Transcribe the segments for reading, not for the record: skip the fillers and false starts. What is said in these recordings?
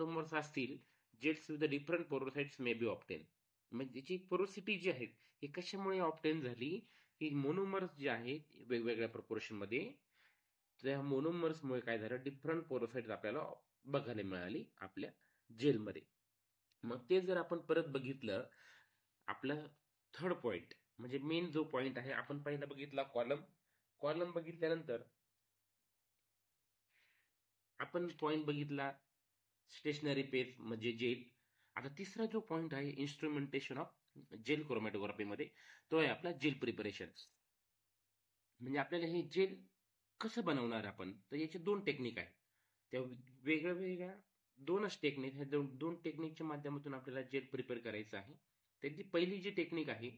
Monomers असतील, gels with different porosities may be obtained. म्हणजे त्याची पोरोसिटी जी आहे हे कशामुळे ऑप्टेन झाली, की मोनोमर्स जे आहेत वेगवेगळ्या प्रपोर्शन मध्ये, त्या मोनोमर्समुळे काय झालं, डिफरंट पोरोसाइट्स आपल्याला बघायला मिळाली आपल्या जेलमध्ये. मग ते जर आपण परत बघितलं, आपला थर्ड पॉइंट म्हणजे मेन जो पॉइंट आहे, आपण पहिला बघितला कॉलम. कॉलम बघितल्यानंतर आपण पॉइंट बघितला स्टेशनरी पेज म्हणजे जेल. आता तिसरा जो पॉइंट आहे इन्स्ट्रुमेंटेशन ऑफ जेल क्रोमॅटोग्राफी मध्ये, तो आहे आपला जेल प्रिपरेशन. म्हणजे आपल्याला हे जेल कसं बनवणार आपण, तर याचे दोन टेक्निक आहेत. त्या वेगळ्या वेगळ्या दोनच टेक्निक, ह्या दोन टेक्निकच्या माध्यमातून आपल्याला जेल प्रिपेअर करायचं आहे. त्याची पहिली जी टेक्निक आहे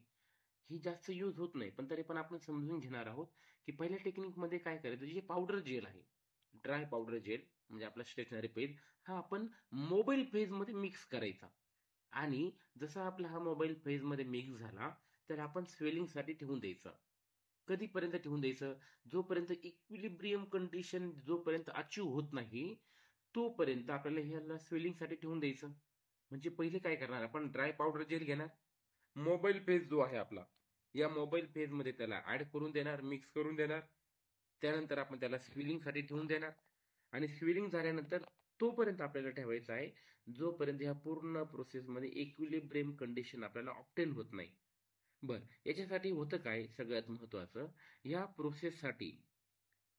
ही जास्त यूज होत नाही, पण तरी पण आपण समजून घेणार आहोत की पहिल्या टेक्निकमध्ये काय करायचं. जे पावडर जेल आहे, ड्राय पावडर जेल म्हणजे आपला स्टेशनरी पेज, हा आपण मोबाईल पेज मध्ये मिक्स करायचा. आणि जसा आपला हा मोबाईल पेज मध्ये मिक्स झाला, तर आपण स्वेलिंग साठी ठेवून द्यायचं. कधीपर्यंत ठेवून द्यायचं, जोपर्यंत इक्विलिब्रियम कंडिशन जोपर्यंत अचीव होत नाही, तोपर्यंत आपल्याला ह्याला स्वेलिंग साठी ठेवून द्यायचं. म्हणजे पहिले काय करणार, आपण ड्राय पावडर जेल घेणार, मोबाईल पेज जो आहे आपला, या मोबाईल पेज मध्ये त्याला ऍड करून देणार, मिक्स करून देणार. त्यानंतर आपण त्याला स्विलिंग साठी ठेवून देणार. आणि स्विलिंग झाल्यानंतर तोपर्यंत आपल्याला ठेवायचं आहे जोपर्यंत ह्या पूर्ण प्रोसेसमध्ये इक्विलिब्रियम कंडिशन आपल्याला ऑप्टेन होत नाही. बर, याच्यासाठी होतं काय सगळ्यात महत्वाचं, या प्रोसेससाठी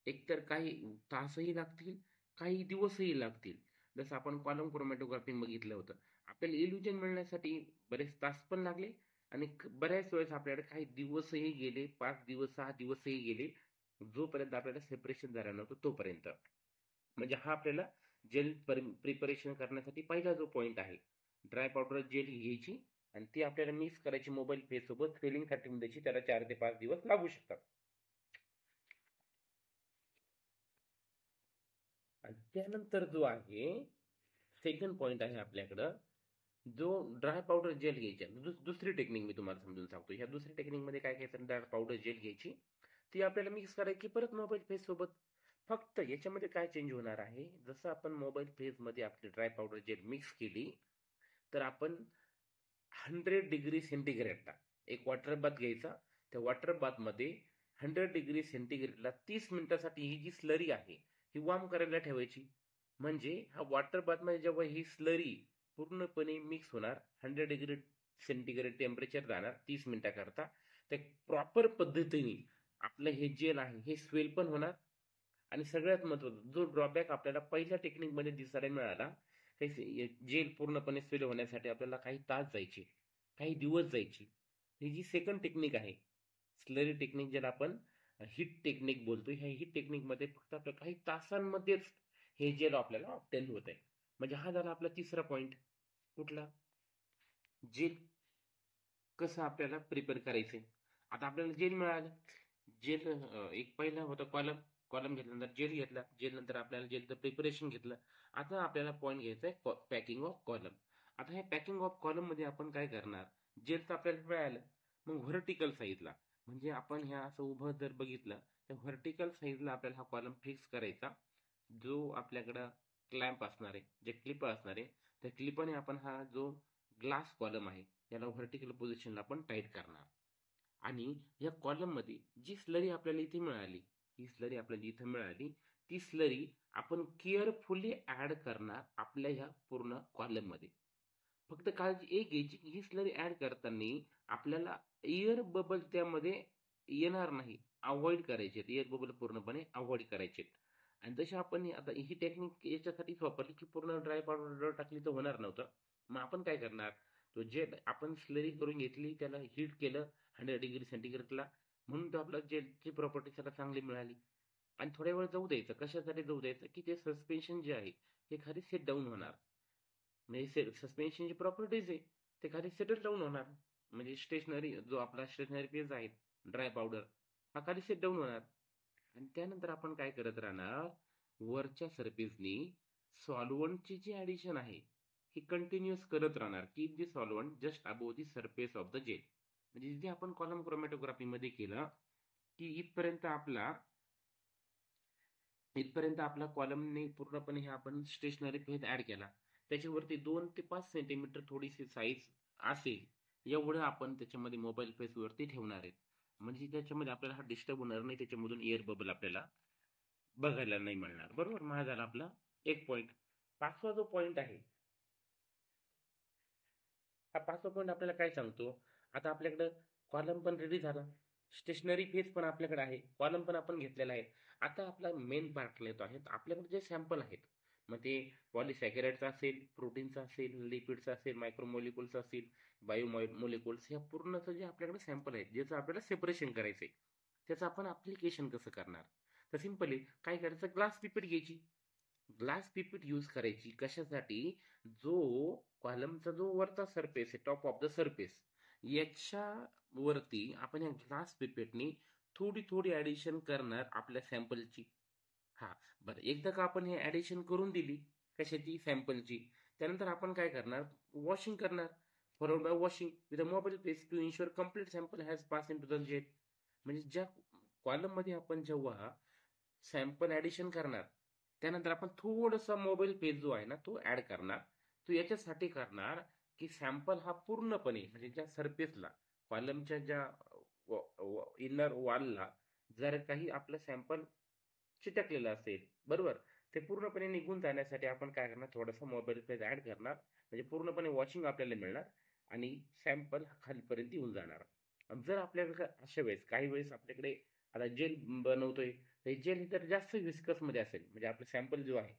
एकतर काही तासही लागतील, काही दिवसही लागतील. जसं आपण कॉलम क्रोमॅटोग्राफी बघितलं होतं, आपल्याला इल्युजन मिळण्यासाठी बरेच तास पण लागले, आणि बऱ्याच वेळेस आपल्याकडे काही दिवसही गेले, 5 दिवस 6 दिवसही गेले, जोपर्यंत आपल्याला सेपरेशन झालं नव्हतं तोपर्यंत. म्हणजे हा आपल्याला जेल प्रिपरेशन करण्यासाठी पहिला जो पॉइंट आहे, ड्राय पावडर जेल घ्यायची आणि ती आपल्याला मिक्स करायची मोबाईल फेस सोबत, फिलिंग साठी द्यायची, त्याला 4 ते 5 दिवस लागू शकतात. आणि त्यानंतर जो आहे सेकंड पॉइंट आहे आपल्याकडं, जो ड्राय पावडर जेल घ्यायची. दुसरी टेक्निक मी तुम्हाला समजून सांगतो. ह्या दुसऱ्या टेक्निक मध्ये काय करायचं, ड्राय पावडर जेल घ्यायची, ती आपल्याला मिक्स करायची परत मोबाईल फेस सोबत. फक्त याच्यामध्ये काय चेंज होणार आहे, जसं आपण मोबाईल फेस मध्ये आपली ड्राय पावडर जेल मिक्स केली, तर आपण 100 डिग्री सेंटीग्रेडला एक वॉटर बाथ घ्यायचा. त्या वॉटर बाथ मध्ये 100 डिग्री सेंटीग्रेडला 30 मिनिटासाठी ही जी स्लरी आहे ही वार्म करायला ठेवायची. म्हणजे हा वॉटर बाथ मध्ये जेव्हा ही स्लरी पूर्णपणे मिक्स होणार, 100 डिग्री सेंटीग्रेड टेम्परेचर जाणार 30 मिनिटाकरता, तर प्रॉपर पद्धतीने आपलं हे जेल आहे हे स्वेल पण होणार. आणि सगळ्यात महत्वाचा जो ड्रॉबॅक आपल्याला पहिल्या टेक्निक मध्ये दिसायला मिळाला, काही जेल पूर्णपणे स्वेल होण्यासाठी आपल्याला काही तास जायचे, काही दिवस जायचे. ही जी सेकंड टेक्निक आहे, स्लरी टेक्निक, ज्याला आपण हिट टेक्निक बोलतो, ह्या हिट टेक्निक मध्ये फक्त आपल्या काही तासांमध्येच हे जेल आपल्याला ऑप्टेन होत आहे. म्हणजे हा झाला आपला तिसरा पॉइंट. कुठला, जेल कसं आपल्याला प्रिपेअर करायचंय. आता आपल्याला जेल मिळालं, जेल एक पहिला होता कॉलम. कॉलम घेतल्यानंतर जेल घेतला, जेल नंतर आपल्याला जेलचं प्रिपरेशन घेतलं. आता आपल्याला पॉईंट घ्यायचा आहे पॅकिंग ऑफ कॉलम. आता हे पॅकिंग ऑफ कॉलम मध्ये आपण काय करणार, जेल तर आपल्याला मिळालं, मग व्हर्टिकल साईजला, म्हणजे आपण ह्या असं उभं जर बघितलं तर व्हर्टिकल साईजला आपल्याला हा कॉलम फिक्स करायचा. जो आपल्याकडं क्लॅम्प असणार आहे, जे क्लिप असणार आहे, त्या क्लिपने आपण हा जो ग्लास कॉलम आहे याला व्हर्टिकल पोझिशनला आपण टाईट करणार. आणि या कॉलम मध्ये जी स्लरी आपल्याला इथे मिळाली, ही स्लरी आपल्याला इथे मिळाली, ती स्लरी आपण केअरफुली ऍड करणार आपल्या ह्या पूर्ण कॉलम मध्ये. फक्त काळजी एक घ्यायची की ही स्लरी ऍड करताना आपल्याला एअर बबल त्यामध्ये येणार नाही, अवॉइड करायचे, एअर बबल पूर्णपणे अवॉइड करायचे. आणि जशी आपण आता ही टेक्निक याच्यासाठीच वापरली की पूर्ण ड्राय पावडर टाकली तर होणार नव्हतं. मग आपण काय करणार, तो जे आपण स्लरी करून घेतली त्याला हीट केलं 100 डिग्री सेंटीग्रेडला, म्हणून तो आपला जेलची प्रॉपर्टी त्याला चांगली मिळाली. आणि थोड्या वेळ जाऊ द्यायचं, कशासाठी जाऊ द्यायचं, की ते सस्पेन्शन जे आहे हे खाली सेट डाऊन होणार. म्हणजे सस्पेन्शनची प्रॉपर्टीज आहे, ते खाली सेटल डाऊन होणार. म्हणजे स्टेशनरी जो आपला स्टेशनरी पेज आहे ड्राय पावडर, हा खाली सेट डाऊन होणार. आणि त्यानंतर आपण काय करत राहणार, वरच्या सरफेसनी सॉल्व्हंटची जी ऍडिशन आहे ही कंटिन्युअस करत राहणार. Keep the solvent just above the surface of the gel. म्हणजे जिथे आपण कॉलम क्रोमॅटोग्राफी मध्ये केलं की इथपर्यंत आपला कॉलमने पूर्णपणे हे आपण स्टेशनरी फेज ऍड केला. त्याच्यावरती 2 ते 5 सेंटीमीटर थोडीशी साईज असेल एवढं आपण त्याच्यामध्ये मोबाईल फेसवरती ठेवणार आहेत. म्हणजे त्याच्यामध्ये आपल्याला हा डिस्टर्ब होणार नाही, त्याच्यामधून एअर बबल आपल्याला बघायला नाही मिळणार. बरोबर, हा झाला आपला एक पॉईंट. पाचवा जो पॉईंट आहे, हा पाचवा पॉईंट आपल्याला काय सांगतो, आता आपल्याकडं कॉलम पण रेडी झाला, स्टेशनरी फेज पण आपल्याकडे आहे, कॉलम पण आपण घेतलेला आहे. आता आपला मेन पार्टला येतो आहे. आपल्याकडे जे सॅम्पल आहेत, मग ते पॉलिसॅकराइडचा असेल, प्रोटीनचा असेल, लिपिडचा असेल, मायक्रोमोलिक्युल्स असेल, बायोमोलिक्युल्स, या पूर्णचं जे आपल्याकडे सॅम्पल आहेत, ज्याचं आपल्याला सेपरेशन करायचंय, त्याचं आपण ऍप्लिकेशन कसं करणार. तर सिंपली काय करायचं, ग्लास पिपेट घ्यायची. ग्लास पिपेट यूज करायची कशासाठी, जो कॉलमचा जो वरचा सरफेस आहे, टॉप ऑफ द सरफेस, याच्या वरती आपण या ग्लास पिपेटनी थोडी थोडी ऍडिशन करणार आपल्या सॅम्पलची. हा, बरं, एकदा का आपण हे ऍडिशन करून दिली कशाची, सॅम्पलची, त्यानंतर आपण काय करणार, वॉशिंग करणार. Followed by washing with a mobile paste to ensure complete sample has pass into the gel. म्हणजे ज्या कॉलम मध्ये आपण जेव्हा सॅम्पल ऍडिशन करणार, त्यानंतर आपण थोडासा मोबाईल पेज जो आहे ना तो ऍड करणार. तो याच्यासाठी करणार की सॅम्पल हा पूर्णपणे, म्हणजे ज्या सरफेसला, कॉलमच्या ज्या इनर वॉलला जर काही आपलं सॅम्पल चिटकलेलं असेल, बरोबर, ते पूर्णपणे निघून जाण्यासाठी आपण काय करणार, थोडासा मोबाईल पेज ऍड करणार. म्हणजे पूर्णपणे वॉशिंग आपल्याला मिळणार आणि सॅम्पल खालीपर्यंत येऊन जाणार. जर आपल्याकडे अशा वेळेस, काही वेळेस आपल्याकडे आता जेल बनवतोय, तर जेल हे तर जास्त विस्कस मध्ये असेल, म्हणजे आपलं सॅम्पल जो आहे,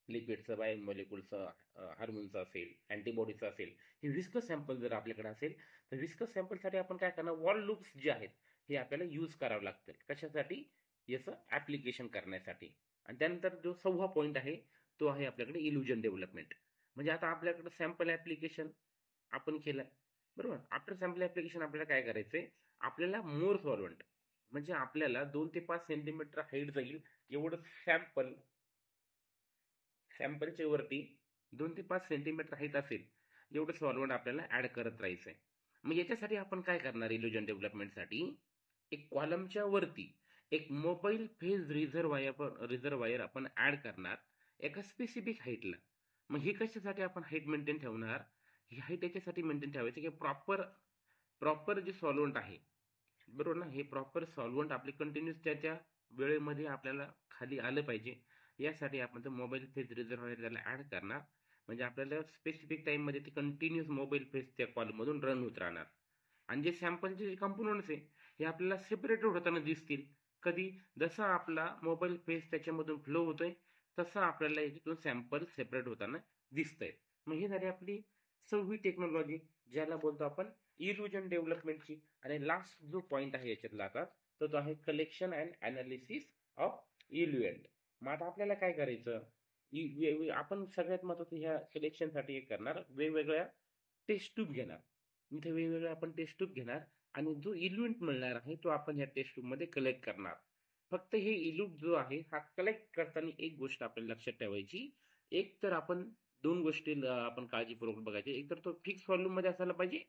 लिपिडचं, बायोमॉलिक्युलचं, हार्मोनचं असेल, अँटीबॉडीचं असेल, हे विस्कस सॅम्पल जर आपल्याकडे असेल, तर विस्कस सॅम्पलसाठी आपण काय करणार, वॉल लूप्स जे आहेत हे आपल्याला यूज करावं लागतील. कशासाठी, याचं ऍप्लिकेशन करण्यासाठी. आणि त्यानंतर जो 6वा पॉईंट आहे, तो आहे आपल्याकडे इल्युजन डेव्हलपमेंट. म्हणजे आता आपल्याकडे सॅम्पल ऍप्लिकेशन आपण केलं, बरोबर. आफ्टर सॅम्पल ऍप्लिकेशन आपल्याला काय करायचंय, आपल्याला मोर सॉल्व्हंट, म्हणजे आपल्याला 2 ते 5 सेंटीमीटर हाईट जाईल एवढं सॅम्पल, सॅम्पलच्या वरती 2 ते 5 सेंटीमीटर हाईट असेल एवढं सॉल्व्हंट आपल्याला ऍड करत राहायचंय. मग याच्यासाठी आपण काय करणार, इल्युजन डेव्हलपमेंटसाठी एक कॉलमच्या वरती एक मोबाईल फेज रिझर्वायर आपण ऍड करणार एका स्पेसिफिक हाईटला. मग हे कशासाठी आपण हाईट मेंटेन ठेवणार, ही हाईट याच्यासाठी मेंटेन ठेवायची की प्रॉपर प्रॉपर जे सॉल्व्हंट आहे, बरोबर ना, हे प्रॉपर सॉल्व्हंट आपले कंटिन्यूस त्याच्या वेळेमध्ये आपल्याला खाली आलं पाहिजे. यासाठी आपण मोबाईल फेज रिझर्वायर त्याला ऍड करणार. म्हणजे आपल्याला स्पेसिफिक टाइम मध्ये ते कंटिन्यूस मोबाईल फेज त्या कॉल मधून रन होत राहणार. आणि जे सॅम्पलचे जे कंपोनंट्स आहे हे आपल्याला सेपरेट होताना दिसतील. कधी, जसा आपला मोबाईल फेज त्याच्यामधून फ्लो होतोय तसं आपल्याला याच्यातून सॅम्पल सेपरेट होताना दिसतंय. मग ही झाली आपली 6वी टेक्नॉलॉजी, ज्याला बोलतो आपण इल्युजन डेव्हलपमेंटची. आणि लास्ट जो पॉइंट आहे याच्यातला आता, तो आहे कलेक्शन अँड अनालिसिस ऑफ इल्युएंट. मग आता आपल्याला काय करायचं, आपण सगळ्यात महत्वाचं ह्या सिलेक्शनसाठी एक करणार, वेगवेगळ्या टेस्ट ट्यूब घेणार. इथे वेगवेगळ्या आपण टेस्ट ट्यूब घेणार आणि जो इल्युएंट मिळणार आहे तो आपण ह्या टेस्ट ट्यूब मध्ये कलेक्ट करणार. फक्त हे इल्यूट जो आहे हा कलेक्ट करताना एक गोष्ट आपल्याला लक्षात ठेवायची, एक तर आपण दोन गोष्टी आपण काळजीपूर्वक बघायचे, एक तर तो फिक्स व्हॉल्यूम मध्ये असायला पाहिजे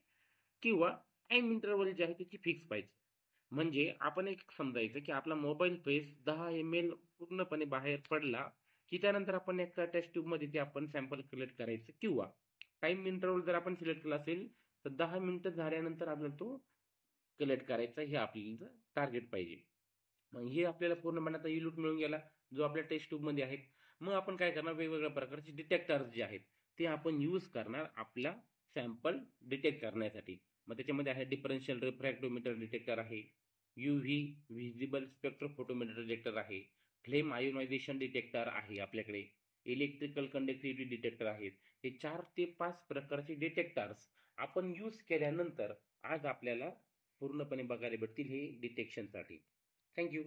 किंवा टाइम इंटरव्हल जे आहे त्याची फिक्स पाहिजे. म्हणजे आपण एक समजायचं की आपला मोबाईल फेस 10 ml पूर्णपणे बाहेर पडला की त्यानंतर आपण एका टेस्ट ट्यूब मध्ये ते आपण सॅम्पल कलेक्ट करायचं, किंवा टाइम इंटरव्हल जर आपण सिलेक्ट केला असेल तर 10 मिनिटं झाल्यानंतर आपल्याला तो कलेक्ट करायचा, हे आपल्याला टार्गेट पाहिजे. मग हे आपल्याला पूर्णपणे आता इल्यूट मिळून गेला जो आपल्या टेस्ट ट्यूब मध्ये आहे. मग आपण काय करणार, वेगवेगळ्या प्रकारचे डिटेक्टर्स जे आहेत ते आपण यूज करणार आपला सॅम्पल डिटेक्ट करण्यासाठी. मग त्याच्यामध्ये आहे डिफरन्शियल रिफ्रॅक्टोमीटर डिटेक्टर आहे, युव्ही व्हिजिबल स्पेक्ट्रोफोटोमीटर डिटेक्टर आहे, फ्लेम आयोनायझेशन डिटेक्टर आहे आपल्याकडे, इलेक्ट्रिकल कंडक्टिव्हिटी डिटेक्टर आहेत. हे 4 ते 5 प्रकारचे डिटेक्टर्स आपण यूज केल्यानंतर आज आपल्याला पूर्णपणे बघायला भेटतील हे डिटेक्शनसाठी. थँक्यू.